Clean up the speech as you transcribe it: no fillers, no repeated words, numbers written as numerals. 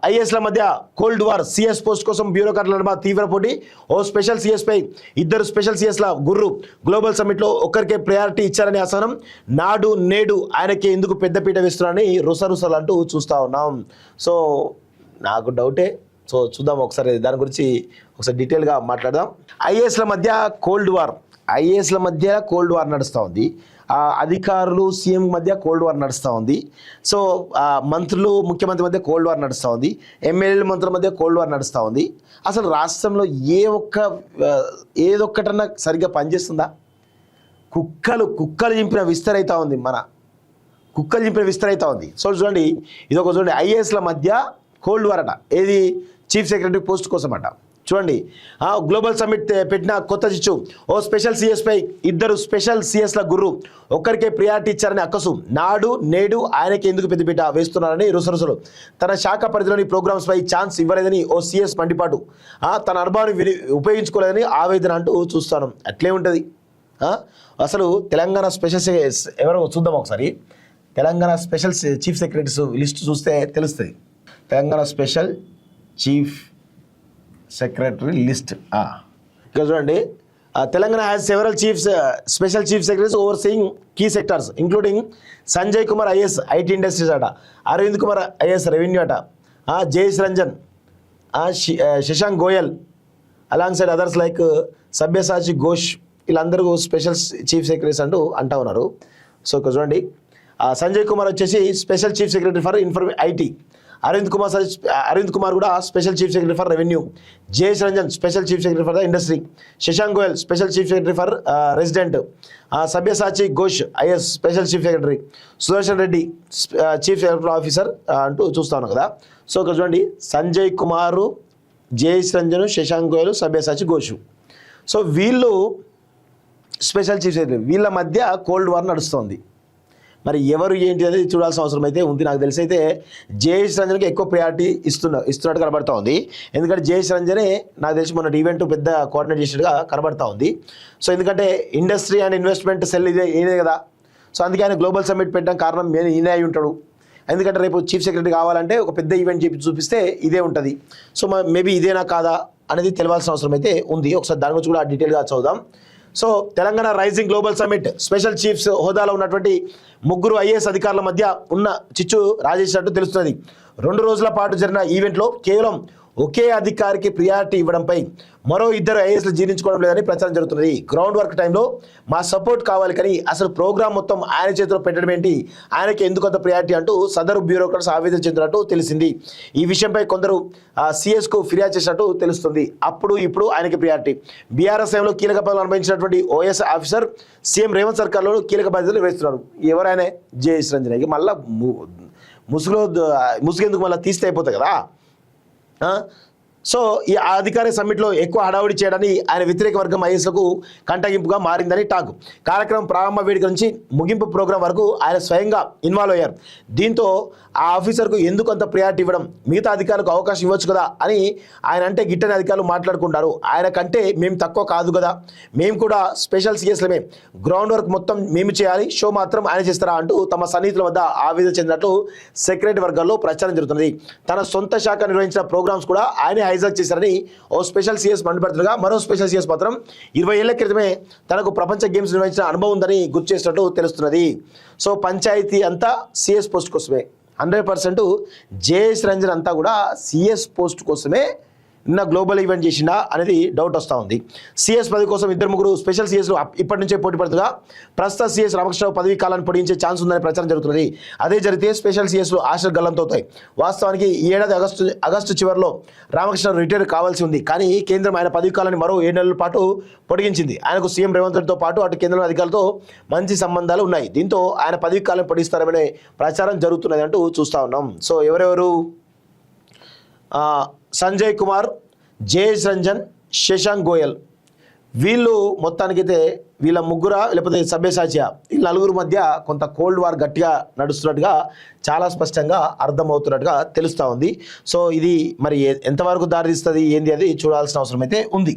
ఐఏఎస్ల మధ్య cold war, CS post కోసం బ్యూరోక్రాట్ల నడుమ తీవ్ర పోటీ. ఓ స్పెషల్ సిఎస్ పై ఇద్దరు స్పెషల్ సిఎస్ల గుర్రు. గ్లోబల్ సమ్మిట్లో ఒక్కరికే ప్రయారిటీ ఇచ్చారని అసహనం. నాడు నేడు ఆయనకి ఎందుకు పెద్దపీట వేస్తున్నారని రుసరుసలు అంటూ చూస్తూ ఉన్నాం. సో నాకు డౌటే. సో చూద్దాం ఒకసారి దాని గురించి ఒకసారి డీటెయిల్గా మాట్లాడదాం. ఐఏఎస్ల మధ్య కోల్డ్ వార్ నడుస్తూ ఉంది. అధికారులు సీఎం మధ్య కోల్డ్ వార్ నడుస్తూ ఉంది. సో మంత్రులు ముఖ్యమంత్రి మధ్య కోల్డ్ వార్ నడుస్తూ ఉంది. ఎమ్మెల్యేల మంత్రుల మధ్య కోల్డ్ వార్ నడుస్తూ ఉంది. అసలు రాష్ట్రంలో ఏదొక్కటన్నా సరిగ్గా పనిచేస్తుందా? కుక్కలు చింపిన విస్తరైతా ఉంది. సో చూడండి, చూడండి ఐఏఎస్ల మధ్య కోల్డ్ వార్ అట. ఏది? చీఫ్ సెక్రటరీ పోస్ట్ కోసం అట. చూడండి, గ్లోబల్ సమ్మిట్ పెట్టిన కొత్త చిచ్చు. ఓ స్పెషల్ సిఎస్ పై ఇద్దరు స్పెషల్ సిఎస్ల గుర్రు. ఒక్కరికే ప్రియారిటీ ఇచ్చారని అక్కసు. నాడు నేడు ఆయనకి ఎందుకు పెద్దపీట వేస్తున్నారని రుసరుసలు. తన శాఖ పరిధిలోని ప్రోగ్రామ్స్ పై ఛాన్స్ ఇవ్వలేదని ఓ సిఎస్ మండిపాటు. తన అనుభవాన్ని ఉపయోగించుకోలేదని ఆవేదన అంటూ చూస్తాను. అట్లే ఉంటుంది. అసలు తెలంగాణ స్పెషల్ ఎవరో చూద్దాం ఒకసారి. Telangana special chief secretaries list చూస్తే తెలుస్తుంది. Telangana special chief secretary list. ఇక్కడ చూడండి, Telangana has several special chief secretaries overseeing key sectors including Sanjay Kumar IAS IT industries అట, అరవింద్ కుమార్ ఐఎస్ రెవెన్యూ అట, Jayesh Ranjan, Shashank Goyal alongside others like సభ్యసాచి ఘోష్, వీళ్ళందరూ స్పెషల్ చీఫ్ సెక్రటరీస్ అంటూ ఉన్నారు. సో ఇక్కడ చూడండి, సంజయ్ కుమార్ వచ్చేసి special chief secretary for IT, Arvind Kumar కూడా special chief secretary for revenue, Jayesh Ranjan special chief secretary for the industry, Shashank Goyal special chief secretary for resident, సభ్యసాచి Ghosh IAS special chief secretary, Sudarshan Reddy chief secretary officer అంటూ చూస్తా ఉన్నాం కదా. సో ఇక్కడ చూడండి, సంజయ్ కుమారు, జయేష్ రంజన్, శశాంక్ గోయల్, సభ్యసాచి ఘోష్. సో వీళ్ళు స్పెషల్ చీఫ్ సెక్రటరీ. వీళ్ళ మధ్య కోల్డ్ వార్ నడుస్తుంది. మరి ఎవరు ఏంటి అనేది చూడాల్సిన అవసరం అయితే ఉంది. నాకు తెలిసి అయితే జయేష్ రంజన్కి ఎక్కువ ప్రయారిటీ ఇస్తున్నట్టు కనబడతా ఉంది. ఎందుకంటే జయేష్ రంజనే నాకు తెలిసి మొన్న ఈవెంట్ పెద్ద కోఆర్డినేట్ చేసినట్టుగా కనబడతా ఉంది. సో ఎందుకంటే ఇండస్ట్రీ అండ్ ఇన్వెస్ట్మెంట్ సెల్ ఇదే కదా. సో అందుకే ఆయన గ్లోబల్ సమ్మిట్ పెట్టడం కారణం ఈయన అయి ఉంటాడు. ఎందుకంటే రేపు చీఫ్ సెక్రటరీ కావాలంటే ఒక పెద్ద ఈవెంట్ చూపిస్తే ఇదే ఉంటుంది. సో మేబీ ఇదేనా కాదా అనేది తెలియాల్సిన అవసరం అయితే ఉంది. ఒకసారి దాని గురించి కూడా డీటెయిల్గా చదువుదాం. So Telangana rising global summit special chiefs హోదాలో ఉన్నటువంటి ముగ్గురు ఐఏఎస్ అధికారుల మధ్య ఉన్న చిచ్చు రాజేసినట్టు తెలుస్తున్నది. 2 రోజుల పాటు జరిగిన ఈవెంట్లో కేవలం ఒకే అధికారికి ప్రియారిటీ ఇవ్వడంపై మరో ఇద్దరు ఐఏఎస్లు జీర్ణించుకోవడం లేదని ప్రచారం జరుగుతున్నది. గ్రౌండ్ వర్క్ టైంలో మా సపోర్ట్ కావాలి కానీ అసలు ప్రోగ్రామ్ మొత్తం ఆయన చేతిలో పెట్టడం ఏంటి, ఆయనకి ఎందుకు అంత ప్రియారిటీ అంటూ సదరు బ్యూరోక్రాట్స్ ఆవేదన చెందినట్టు తెలిసింది. ఈ విషయంపై కొందరు సిఎస్కు ఫిర్యాదు చేసినట్టు తెలుస్తుంది. ఇప్పుడు ఆయనకి ప్రియారిటీ. బీఆర్ఎస్ టైంలో కీలక పదవులు అనుభవించినటువంటి ఓఎస్ ఆఫీసర్ సీఎం రేవంత్ సర్కార్లో కీలక బాధ్యతలు వేస్తున్నారు. ఎవరైనా జయేష్ రంజన్కి మళ్ళీ ముసుగెందుకు మళ్ళీ తీస్తే అయిపోతాయి కదా. సో ఈ అధికార సమ్మిట్లో ఎక్కువ హడావుడి చేయడాన్ని ఆయన వ్యతిరేక వర్గం ఐఎస్లకు కంటగింపుగా మారిందని టాక్. కార్యక్రమం ప్రారంభ వేదిక నుంచి ముగింపు ప్రోగ్రాం వరకు ఆయన స్వయంగా ఇన్వాల్వ్ అయ్యారు. దీంతో ఆ ఆఫీసర్కు ఎందుకు అంత ప్రియారిటీ ఇవ్వడం, మిగతా అధికారులకు అవకాశం ఇవ్వచ్చు కదా అని ఆయన అంటే గిట్టని అధికారులు మాట్లాడుకుంటారు. ఆయన కంటే మేము తక్కువ కాదు కదా, మేము కూడా స్పెషల్ సిఎస్లమే, గ్రౌండ్ వర్క్ మొత్తం మేము చేయాలి, షో మాత్రం ఆయన చేస్తారా అంటూ తమ సన్నిహితుల వద్ద ఆవేదన చెందినట్లు సెక్రటరీ వర్గాల్లో ప్రచారం జరుగుతున్నది. తన సొంత శాఖ నిర్వహించిన ప్రోగ్రామ్స్ కూడా ఆయనే హైజాక్ చేశారని ఓ స్పెషల్ సిఎస్ మండిపడుతుండగా మరో స్పెషల్ సిఎస్ మాత్రం 20 ఏళ్ల క్రితమే తనకు ప్రపంచ గేమ్స్ నిర్వహించిన అనుభవం ఉందని గుర్తు చేసినట్టు తెలుస్తున్నది. సో పంచాయతీ అంతా సిఎస్ పోస్ట్ కోసమే, 100% జయేష్ రంజన్ అంతా కూడా సిఎస్ పోస్ట్ కోసమే నిన్న గ్లోబల్ ఈవెంట్ చేసిందా అనేది డౌట్ వస్తూ ఉంది. సిఎస్ పదవి కోసం 2-3 స్పెషల్ సిఎస్లు ఇప్పటి నుంచే పోటీ పడుతుండగా ప్రస్తుత సిఎస్ రామకృష్ణరావు పదవి కాలాన్ని పొడిగించే ఛాన్స్ ఉందని ప్రచారం జరుగుతున్నది. అదే జరిగితే స్పెషల్ సిఎస్లు ఆశలు గల్లంతవుతాయి. వాస్తవానికి ఈ ఏడాది ఆగస్టు చివరిలో రామకృష్ణరావు రిటైర్ కావాల్సి ఉంది. కానీ కేంద్రం ఆయన పదవి కాలాన్ని మరో 7 నెలల పాటు పొడిగించింది. ఆయనకు సీఎం రేవంత్ రెడ్డితో పాటు అటు కేంద్ర అధికారులతో మంచి సంబంధాలు ఉన్నాయి. దీంతో ఆయన పదవి కాలం పొడిస్తారనే ప్రచారం జరుగుతున్నది అంటూ చూస్తూ ఉన్నాం. సో ఎవరెవరు? సంజయ్ కుమార్, జయేష్ రంజన్, శశాంక్ గోయల్, వీళ్ళు మొత్తానికైతే వీళ్ళ ముగ్గురా లేకపోతే సభ్యసాచియా, ఈ 4 మధ్య కొంత కోల్డ్ వార్ గట్టిగా నడుస్తున్నట్టుగా చాలా స్పష్టంగా అర్థమవుతున్నట్టుగా తెలుస్తూ ఉంది. సో ఇది మరి ఎంతవరకు దారితీస్తుంది ఏంది అది చూడాల్సిన అవసరం అయితే ఉంది.